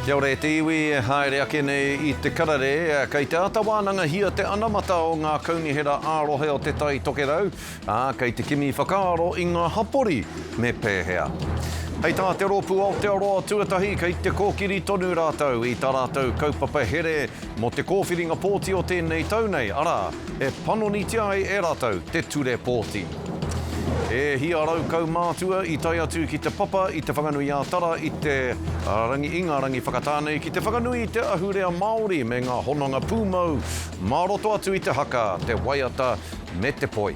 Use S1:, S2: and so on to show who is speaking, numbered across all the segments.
S1: Kia ora te iwi, haere ake nei I te Karere, kei te ata Wāhanga hia te anamata o ngā kaunihera ārohe o te tai tokerau, kei te kimi whakaaro I ngā hapori me pēhea. Hei tā te rōpū Aotearoa tuatahi, kei te kōkiri tonu rātou I tā rātou kaupapa here mo te kōwhiringa pōti o tēnei tau nei. Ara, e panonitia ai e rātou te ture pōti. E hia rau kau mātua I tai atu ki te papa I te whanganui ātara I te inga rangi whakatānei ki te whanganui I te ahurea Māori me ngā hononga pūmau. Māroto atu I te haka, te waiata me te poi.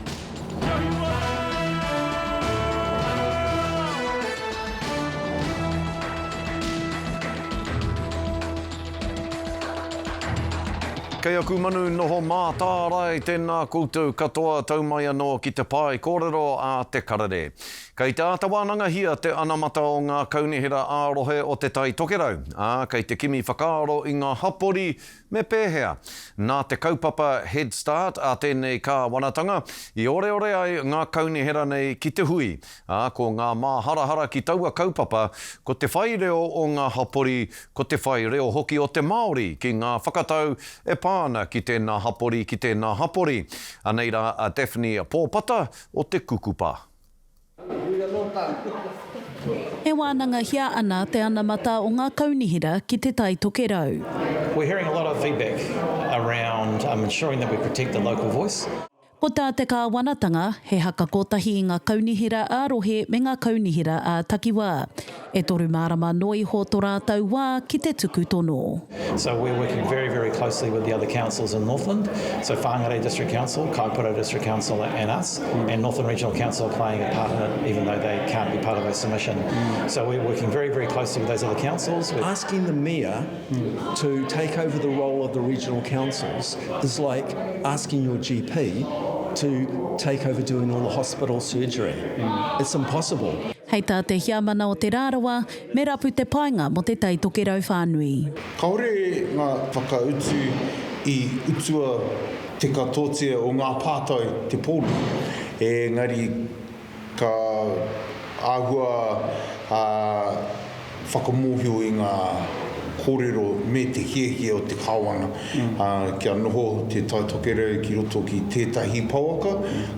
S1: Kei aku manu noho mataara I tēnā koutou katoa taumai anō ki te pai kōrero a te Karere. Kei te ata wānanga hia te anamata o ngā kaunihera ārohe o te tai tokerau. Kei te kimi whakaaro I ngā hapori me pēhea. Nā te kaupapa Head Start a tēnei kā wanatanga, I ore ai ngā kaunihera nei ki te hui. Ko ngā māharahara ki taua kaupapa, ko te whaireo o ngā hapori, ko te whaireo hoki o te Māori ki ngā whakatau e pāna ki tēnā hapori. Anei rā a Daphne Pōpata o te kukupa.
S2: E wānanga hia ana te anamata o ngā kaunihera ki te tai tokerau.
S3: We're hearing a lot of feedback around ensuring that we protect the local voice.
S2: Ko tā te kā wanatanga, he haka kotahi I ngā kaunihera ārohe me ngā kaunihera a takiwā. E toru mārama noi ho tō rātau wā ki te tuku tono.
S3: So we're working very, very closely with the other councils in Northland. So Wāhanga District Council, Taikura District Council and us, and Northland Regional Council are playing a part in it, even though they can't be part of our submission. So we're working very, very closely with those other councils.
S4: Asking the Mayor to take over the role of the regional councils is like asking your GP to take over doing all the hospital surgery. It's impossible.
S2: Hei tā te hiamana o te rārawa, me rapu te painga mo te tai tokerau whānui.
S5: Kaore ngā whakautu I utua te katotia o ngā pātai te pōlu. Engari ka āhua whakamohio I ngā kōrero me te hiehie o te kāwana. Kia noho te tai tokerau ki roto ki tētahi pauaka,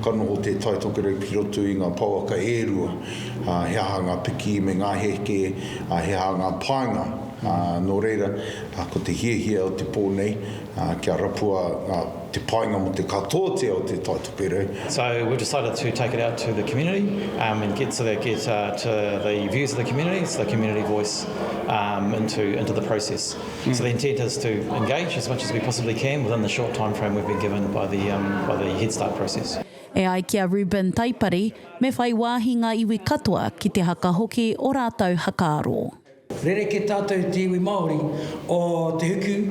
S5: ka noho te tai tokerau ki roto I ngā pauaka e rua. He aha ngā piki me ngā heke, he aha ngā painga. Nō reira, ko te hiehie o te pōnei, kia rapua te painga mo te katoatea o te tai tokerau.
S3: So we've decided to take it out to the community and get to the views of the community, so the community voice into the process. So the intent is to engage as much as we possibly can within the short time frame we've been given by the Head Start process.
S2: E ai kia Ruben Taipari, me whai wāhinga iwi katoa ki te haka hoki o rātau hakaaro.
S6: Rere ke tātou te iwi Māori o te huku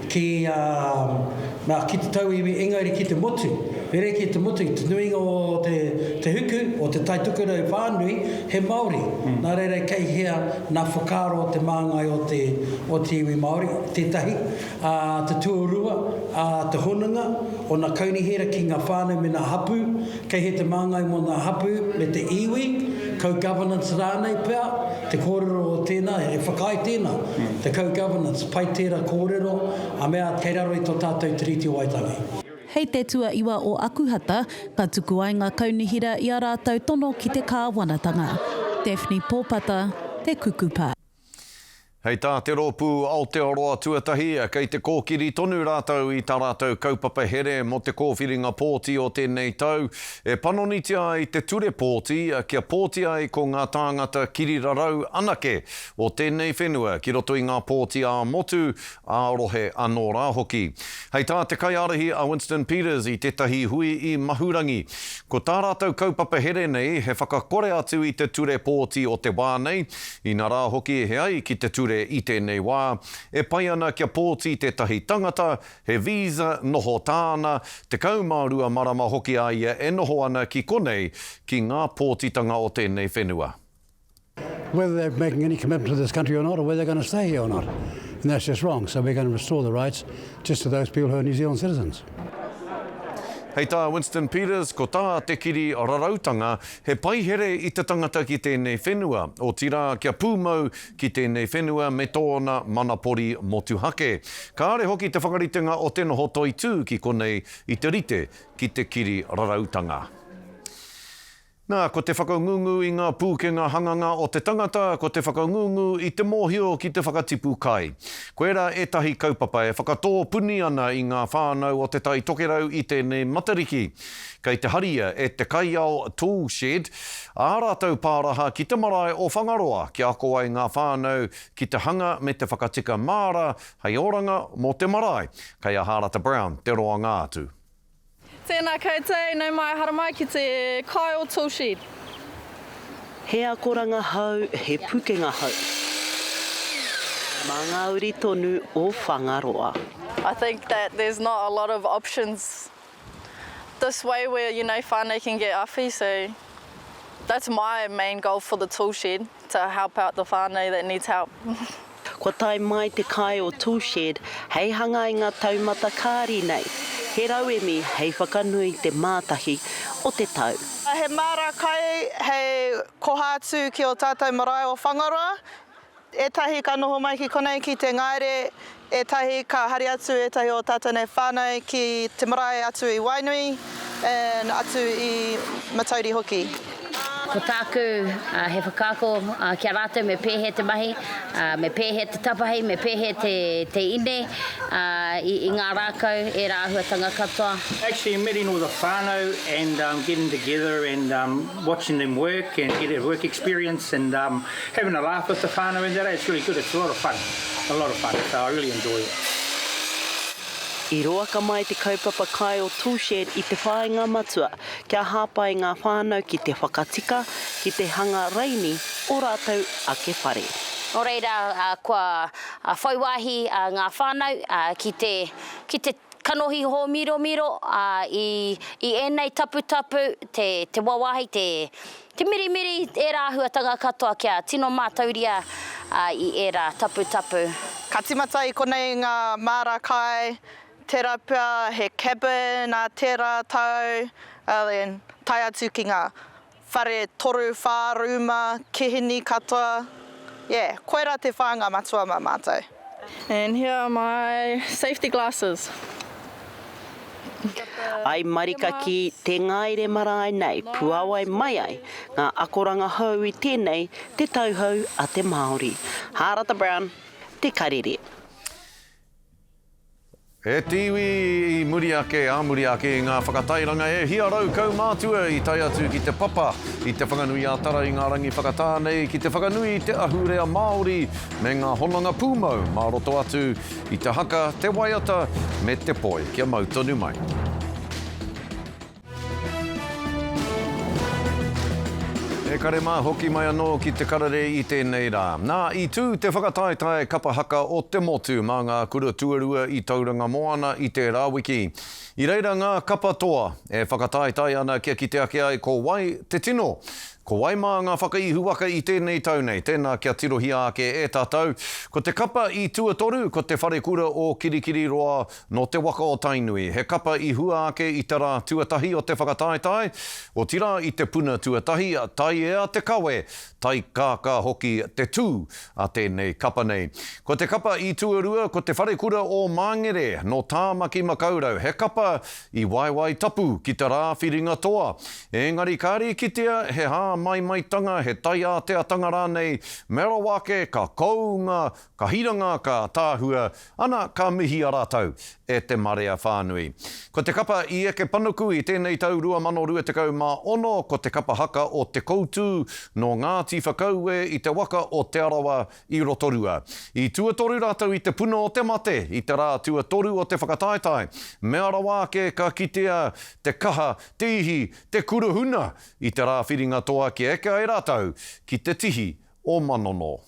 S6: ki te tau iwi engari ki te motu. Rere ki te motu, te nuinga o te huku o te tai tokerau whānui he Māori. Nā rere kei hea nā whakaaro o te māngai o te iwi Māori, tētahi, te tuarua, te honunga, o nā kaunihera ki ngā whānau me nā hapu, kei he te māngai mo nā hapu me te iwi, co-governance rānei pēr, te kōrero o tēnā, e whakai tēnā, te co-governance, pai tērā kōrero, a mea kei raro I tō tātou tiriti o Waitangi.
S2: Hei te tua iwa o Akuhata, ka tuku ai ngā kaunihira I a rātau tono ki te kāwanatanga. Daphne Pōpata, te kukupa.
S1: Hei tā te rōpū Aotearoa tuatahi, kei te kōkiri tonu rātou I tā rātou kaupapa here mo te kōwhiringa pōti o tēnei tau. E panonitia ai te ture pōti, kia pōti ai ko ngā tāngata kirirarau anake o tēnei whenua, ki roto I ngā pōti a motu, ārohe anō rā hoki. Hei tā te kaiarahi a Winston Peters I tētahi hui I Mahurangi. Ko tā rātou kaupapa here nei, he whakakore atu I te ture pōti o te wā nei, I nā rā hoki he ai ki te ture I tēnei wā, e pai ana kia pōti tētahi tangata, he visa noho tāna, te kaumārua marama hoki a ia e noho ana ki konei ki ngā pōtitanga o tēnei whenua.
S7: Whether they're making any commitment to this country or not, or whether they're going to stay here or not. And that's just wrong. So we're going to restore the rights just to those people who are New Zealand citizens.
S1: Hei tā Winston Peters, ko tā te kiri rarautanga, he paihere i te tangata ki tēnei whenua. O tira kia pūmau ki tēnei whenua me tōna manapori motuhake. Ka are hoki te whakaritenga o tēnā hotoi tū ki konei i te rite ki te kiri rarautanga. Nā, ko te whakaungungu i ngā pūkenga hanganga o te tangata, ko te whakaungungu i te mōhio ki te whakatipu kai. Koera etahi kaupapa e whakatō puni ana i ngā whānau o te tai tokerau i tēnei matariki. Kei te haria e te kaiao tool shed, ārātau pāraha ki te marae o whangaroa ki ako ai ngā whānau ki te hanga me te whakatika māra, hei oranga mō te marae. Kei a Harata Brown, te roa ngātu.
S8: Tēnā koutou, nau mai haramai ki te kai o tool shed.
S9: He akoranga hau, he pukenga hau. Mā ngā uri tonu o whangaroa.
S8: I think that there's not a lot of options this way where, whānau can get awhi, so that's my main goal for the tool shed, to help out the whānau that needs help.
S9: Kua tai mai te kai o tool shed, hei hanga i ngā taumata kāri nei. He rauemi hei whakanui te mātahi o te tau.
S10: He māra kai, hei kohātu ki o tātou marae o whangaroa. Etahi ka noho mai ki konei ki te ngaire, etahi ka hari atu etahi o tātou nei whānau ki te marae atu i Wainui, and atu i Matauri hoki.
S11: Ko tāku he whakaako kia rātou me pēhe te mahi, me pēhe te tapahi, me pēhe te ine, i ngā rākau e rāhuatanga katoa.
S12: Actually meeting all the whānau and getting together and watching them work and get a work experience and having a laugh with the whānau and that, it's really good. It's a lot of fun, so I really enjoy it.
S9: I roa ka mai te kaupapa kai o tool shed i te whāinga matua, kia hāpai ngā whānau ki te whakatika, ki te hanga reini o rātou ake whare.
S11: O reira, kua whaiwahi ngā whānau ki te kanohi ho miro i enei tapu, te wawahi, te mirimiri e rāhuatanga katoa kia tino mātauria i e rā tapu.
S10: Ka timata i konei ngā māra kai, tērā pia he cabin, tērā tau, then tai atu ki ngā whare toru whāruma, kihini katoa. Yeah, koera te whānga matua mā mātou.
S8: And here are my safety glasses.
S9: Ai marika ki te ngaire marae nei, puawai mai ai, ngā akoranga hau i tēnei, te tauhau a te Māori. Harata Brown, te Karere.
S1: E tiwi I muriake, āmuriake I ngā whakatairanga e hiarau kaumātua I tai atu ki te papa, I te whakanui ātara I ngā rangi whakatānei, ki te whakanui te ahurea Māori, me ngā honanga pūmau, mā roto atu I te haka, te waiata, me te poi, kia mautonu mai. E kare mā hoki mai anō ki te karare I tēnei rā. Nā, I tū te whakataetae kapa haka o te motu mā ngā kura tuarua I tauranga moana I te rāwiki. I reira ngā kapa toa e whakataetae ana kia ki te ake ai ko wai te tino. Ko wai mā ngā whakaihuaka I tēnei taunei, tēnā kia tirohia ake e tātou. Ko te kapa I tuatoru, ko te whare kura o kirikiri roa no te waka o Tainui. He kapa I hua ake I te rā tuatahi o te whakataetae, o tira I te puna tuatahi, tai e a te kawe, tai kāka hoki te tū a tēnei kapa nei. Ko te kapa I tuarua, ko te whare kura o Māngere, no Tāmaki Makaurau. He kapa I waiwai tapu ki te rā whiringa toa. Engari kāri kitea, he hā mai he tai a te atanga rānei, mera wake, ka kounga, ka hiranga, ka tāhua, ana ka mihi a rātau e te marea whānui. Ko te kapa I eke panuku I tēnei tau 2021, ko te kapa haka o te koutu no Ngāti Whakaue I te waka o te arawa I Rotorua. I tuatoru rātau I te puna o te mate, I te rā tuatoru o te whakataetae. Me ara wake ka kitea te kaha, te ihi, te kuruhuna I te rā whiringa toa ki eke ai rātau ki te tihi o Manono.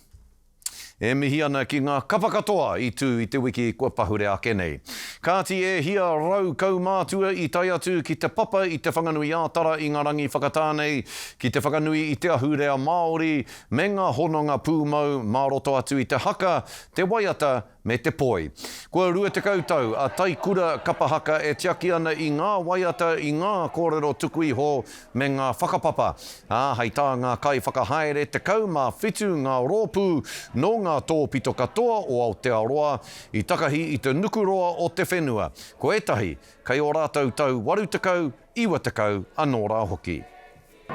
S1: E mihi ana ki ngā kapa katoa I tū I te wiki kua pahure ake nei. Kāti e hia rau kaumātua I tai atu ki te papa I te whanganui ātara I ngā rangi whakatānei, ki te whanganui I te ahurea Māori, me ngā hononga pūmau, mā roto atu I te haka, te waiata me te poi. Kua rua te kautau, a Taikura Kapa Haka e tiaki ana I ngā waiata I ngā kōrero tuku iho me ngā whakapapa. Hei tā ngā kai whakahaere te kau mā whitu ngā rōpū no ngā tōpito katoa o Aotearoa I takahi I te nukuroa o te whenua. Ko etahi, kai o rātou tau waru tekau, iwa tekau, anō rā hoki.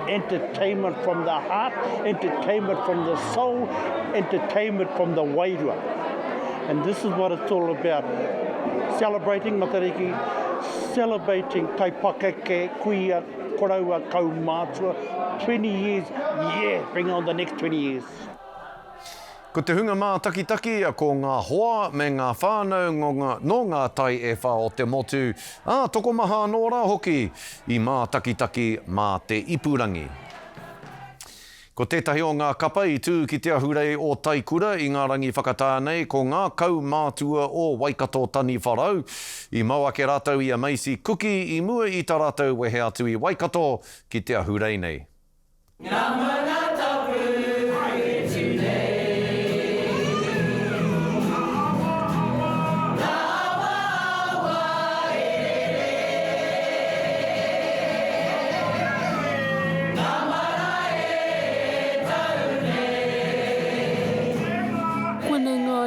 S13: Entertainment from the heart, entertainment from the soul, entertainment from the wairua. And this is what it's all about. Celebrating Matariki, celebrating taipakeke, kuia, koraua, kaumātua. 20 years, yeah, bring on the next 20 years.
S1: Ko te hunga mā takitaki a ko ngā hoa me ngā whānau no ngā tai e wha o te motu. Toko maha anō rā hoki I mā takitaki mā te ipurangi. Ko tētahi o ngā kapa I tū ki te Hūrae o Taikura I ngā rangi whakatānei ko ngā kaumātua o Waikato tani wharau. I mau ake rātou I a Maisi Kuki I mua I tā rātou wehe atu I Waikato ki te Hūrae nei.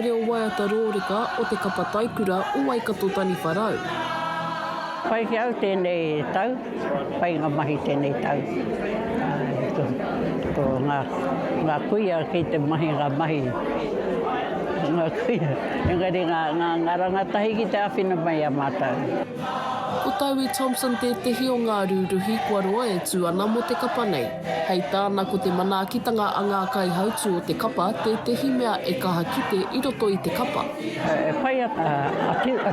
S14: Reo waiata rōreka o te kapa Taikura o Waikato tani wharau.
S15: Whai ki au tēnei tau, whai ngā mahi tēnei tau. Ko ngā kuia ki te mahi ngā mahi. Ngā kuia, engari ngā rangatahi ki te awhina mai a mātau.
S14: Ko Taui Thompson te tehi o ngā rūruhi kua roa e tū ana mo te kapa nei. Hei tāna ko te manaakitanga a ngā kai hautu o te kapa, te tehi mea e kaha kite I roto I te kapa.
S15: E whai a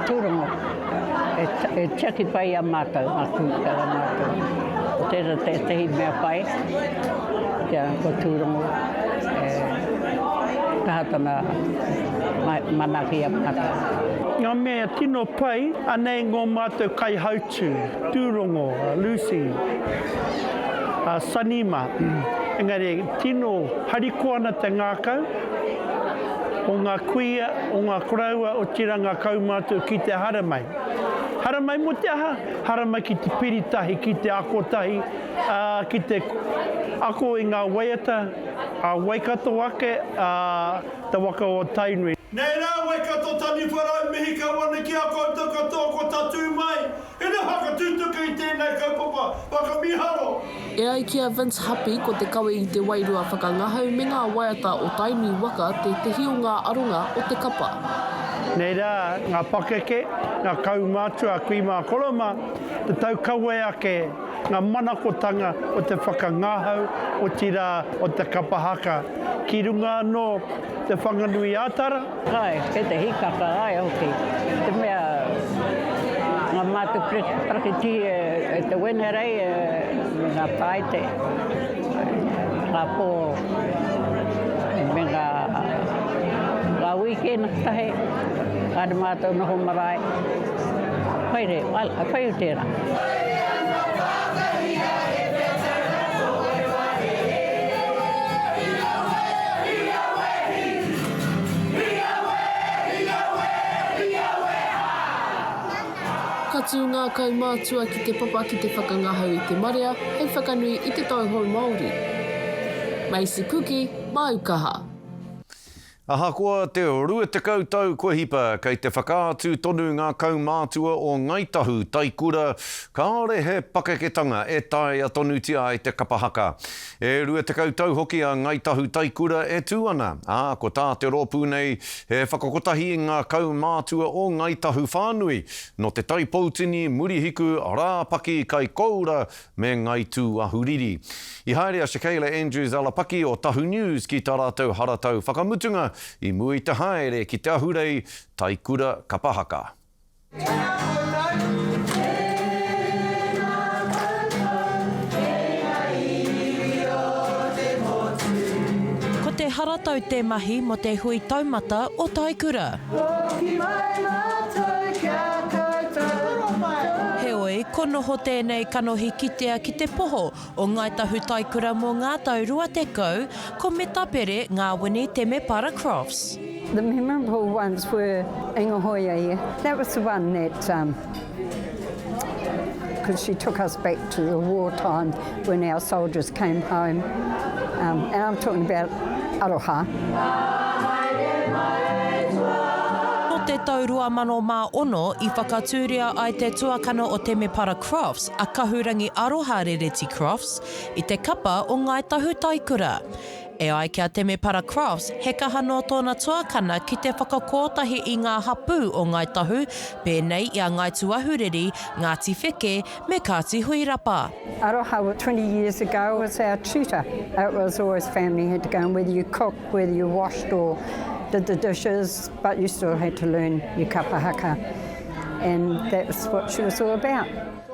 S15: tūrongo, e tiaki pai a mātau, a kūkara mātau. O tēra te tehi mea pai, ko tūrongo, kahatana manaki a mātau.
S13: Ngā mea tino pai, anei ngō mātou kai hautu, tūrongo, Lucy, Sanima. Engari, tino harikoana te ngākau, o ngā kuia, o ngā koraua, o tira ngā kaumātou ki te haramai. Haramai mo te aha, haramai ki te piritahi, ki te akotahi, ki te ako I ngā waiata, a Waikato ake, te waka o Tainui.
S16: Nei rā, Waikato tani wharau, mihi ka wana ki a koutou katoa ko tatu mai. E ne haka tūtuka I tēnei kaupapa, waka miharo.
S14: E ai kia Vince Happy ko te kawe I te wairua whakangahau me ngā waiata o Tainui waka te tehi o ngā aronga o te kapa.
S13: Nei rā, ngā pakeke, ngā kaumātua, kui mā koroma, te tau kawe ake, ngā manakotanga o te whakangahau o tira o te Kapa Haka. Ki runga anō te whanganui ātara.
S15: Ai, ke te hikaka ai hoki. Te mea ngā mātu prakiti e te wenerei me ngā paite, ngā pō, me ngā weekend tahe, kāre mātou noho marae. Whaire, whai o tērā.
S14: Katu ngā kaumātua ki te papa ki te whakangahau I te marea, hei whakanui I te tauhou Māori. Maisi Kuki, Māukaha.
S1: Ahakoa te rua te kautau kua hipa kei te whakaatu tonu ngā kaumātua o Ngaitahu Taikura, kāre he pakeketanga e tae a tonutia I te Kapa Haka. E rua te kautau hoki a Ngaitahu Taikura e tūana. Ko tā te rōpū nei he whakakotahi ngā kaumātua o Ngaitahu whānui no te taipautini murihiku rāpaki kai koura me Ngaitu Ahuriri. I haere a Shakaila Andrews Alapaki o Tahu News ki tā rātou haratau whakamutunga I mui te haere ki te Hūrae Taikura Kapa Haka.
S2: Ko te haratau te mahi mo te hui taumata o Taikura.
S17: ko noho tēnei kanohi kitea ki te poho o ngai tahu Taikura mō ngā tau rua tekau, ko Matapae ngā wini te me para crofts.
S15: The memorable ones were Ingahoia. That was the one that, because she took us back to the wartime when our soldiers came home. And I'm talking about Aroha.
S17: No te taurua mano mā ono I whakatūria ai te tuakana o te mepara crofts, a kahurangi Aroha Rereti crofts, I te kapa o ngai tahu Taikura. E ai kia te mepara crofts, he kaha no tōna tuakana ki te whakakotahi I ngā hapu o ngai tahu, pēnei I a ngai tuahureri, Ngāti Wheke, me Kāti Huirapa.
S15: Aroha 20 years ago was our tutor. It was always family had to go, and whether you cooked, whether you washed or did the dishes, but you still had to learn your kapa haka. And that's what she was all about.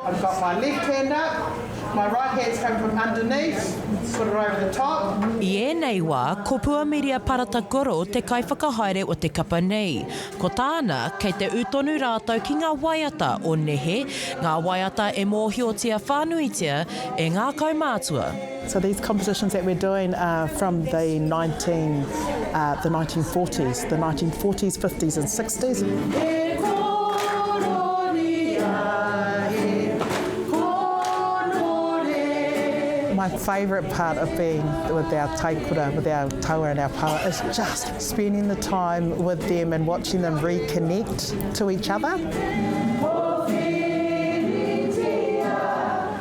S10: I've got my left hand up, my right hand's come from underneath, put it over the top.
S17: I ēnei wā, ko puamiria parata goro te kaiwhakahaere o te kapa nei. Ko tāna, kei te utonu rātau ki ngā waiata o nehe, ngā waiata e mōhiotia whānuitia e ngā kaumātua.
S18: So these compositions that we're doing are from the 1940s, 50s and 60s. My favourite part of being with our taikura, with our taua and our paua, is just spending the time with them and watching them reconnect to each other.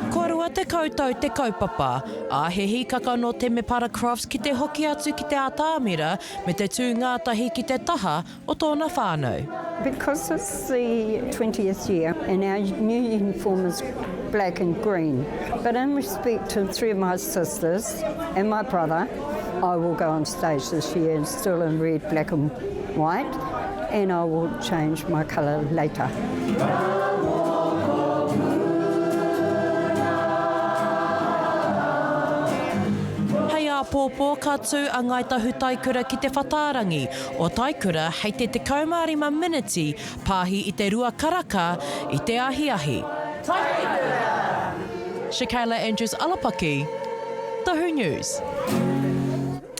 S17: Korua te koutou te kaupapa, a he hikaka no te mepara crofts ki te hoki atu ki te atāmira me te tūngātahi ki te taha o tōna whānau.
S15: Because it's the 20th year and our new uniform is black and green. But in respect to three of my sisters and my brother, I will go on stage this year and still in red, black and white, and I will change my colour later.
S17: Hei a pōpō katu a ngai tahu Taikura ki te whatārangi o Taikura hei te 15 miniti pāhi I te rua karaka I te ahi-ahi. Shakaila Andrews Alapaki, Tahu News.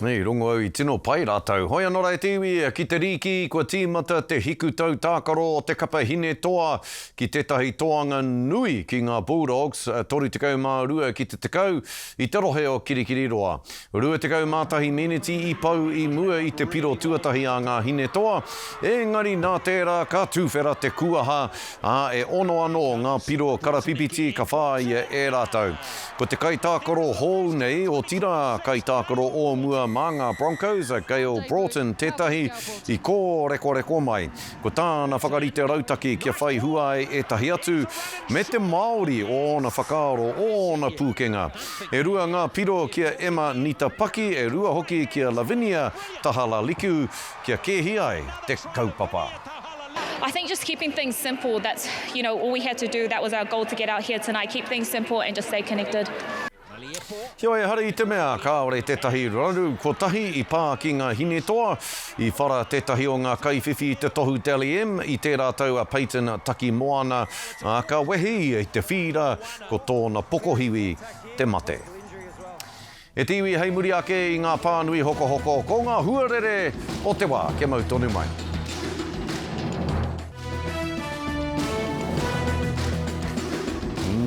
S1: Nei, rongo au I tino pai rātau. Hoi anō rai tiwi, ki te riki, kua tīmata te hiku tau tākaro o te kapa hine toa ki tētahi toanga nui ki ngā Bulldogs, tori tekau mā rua ki te tekau I te rohe o Kirikiriroa. Rua tekau mātahi meneti I pau I mua I te piro tuatahi a ngā hine toa, engari nā tērā ka tūwhera te kuaha a e ono anō ngā piro karapipiti ka whāia e rātau. Ko te kaitākaro hou nei o tira kaitākaro o mua mā ngā Broncos, a Gail Broughton tētahi I kō reko mai. Ko tāna whakarite rautaki kia whai Hūrae e tahi atu me te Māori o na whakaaro o na pūkenga. E rua ngā piro kia Emma Nitapaki, e rua hoki kia Lavinia Tahala Liku, kia kēhi ai te kaupapa.
S19: I think just keeping things simple, that's, all we had to do. That was our goal to get out here tonight. Keep things simple and just stay connected.
S1: Kia oi hara I te mea, kāore tētahi raru, ko tahi I pā ki ngā hine toa, I whara tētahi o ngā kaiwhiwhi I te tohu Deli M, I tē rātau a Peyton Taki Moana, ka wehi I te whira, ko tōna pokohiwi te mate. E tiwi hei muri ake I ngā pānui hoko, ko ngā Huarere o te wā, kia mau tonu mai.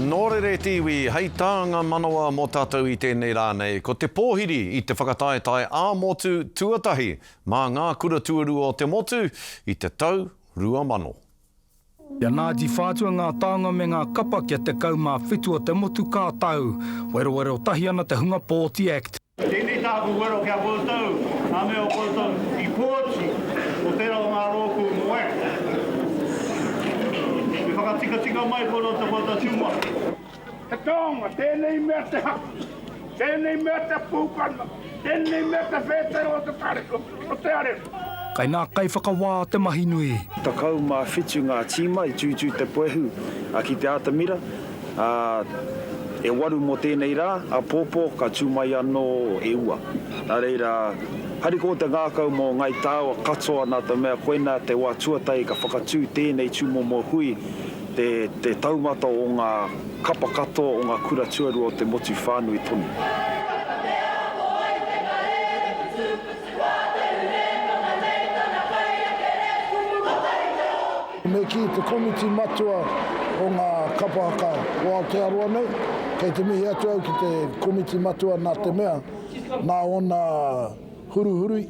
S1: Nōrere tiwi, hei tānga manawa mō tātou I tēnei rānei, ko te pōhiri I te whakataetai ā-motu tuatahi, mā ngā kura tuaru o te motu, I te tau rua mano.
S20: Ia nāti whātua ngā tānga me ngā kapa kia te kaumā whitu o te motu kā tau, wero tahi ana te Hunga Pōti Act.
S16: Tēnei tāku wero kia pōtau, nā mea o pōtau I pōti, o tērā o ngā rōku moe. Whakatika mai koro te wata tuma.
S21: He tonga, tēnei mea te haku, tēnei mea te pūkana, tēnei mea te whētero o te tareko, o te arewa.
S20: Kai nā kai whakawā te mahi nui.
S22: Takau mā whitu ngā tīma I tūtū te poehu ki te Atamira.
S20: E waru mo tēnei rā, a pōpō ka tūmai anō e ua. Nā reira, hariko te ngākau mō ngai tāua katoa nā te mea koena te wā tuatai ka whakatū tēnei tūmo mō hui te taumata o ngā kapa katoa o ngā kura tuarua o te motu whānui tonu.
S4: Me ki te komiti matua o ngā kapa haka o Aotearoa nei, kei te mihi atu au ki te komiti matua nā te mea, nā ona huruhurui,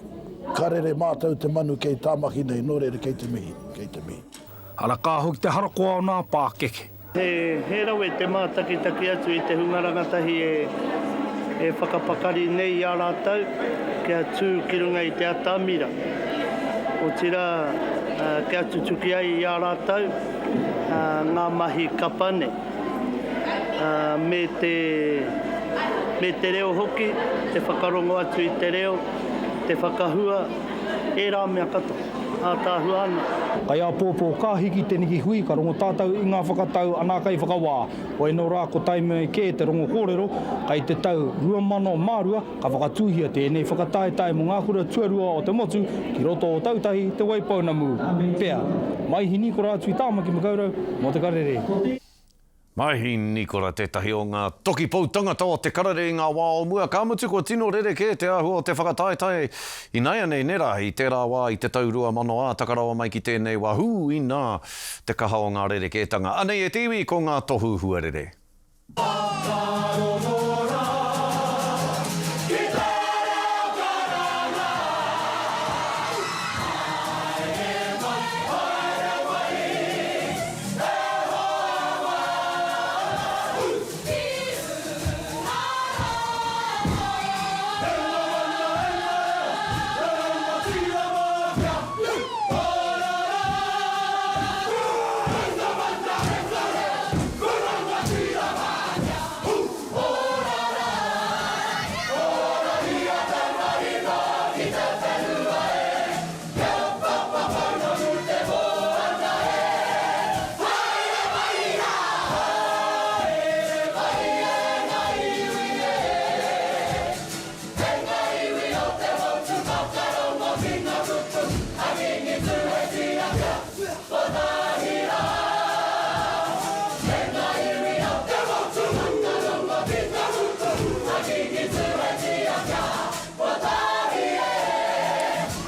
S4: karere mātou te manu kei tāmaki nei, nō reira kei te mihi, kei te mihi.
S20: Ara kā hoki te harakoa o nā pākeke.
S13: He rau e te mātakitaki atu i te hungarangatahi e whakapakari nei a rātau, kia tū ki runga i te atamira. O tira kia tutuki ai i a rātau, ngā mahi kapane. Me te reo hoki, te whakarongo atu i te reo, te whakahua, e rā mea katoa. Ātāhua ana.
S20: Kai a pōpō ka hiki te niki hui, ka rongo tātou i ngā whakatau anā kai whakawā. O e no rā ko taime kē te rongo kōrero, kai te tau 2024, ka whakatūhia tēnei whakataetae mo ngā kura tuarua o te motu, ki roto o tautahi te waipaunamu. Pea, mai hi niko rātu i tāmaki makaurau, mō te karere.
S1: Mai nikora tētahi o ngā toki pautangata o te karere i ngā wā o mua. Ka mutu ko tino rere kē te ahua o te whakataetae i nei anei nera i tērā wā i te taurua mano a takarawa mai ki tēnei wahū i nā te kaha o ngā rere kētanga. Anei e tiwi ko ngā tohu Huarere.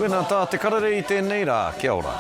S1: Koena tā te karere i tēnei rā, kia ora.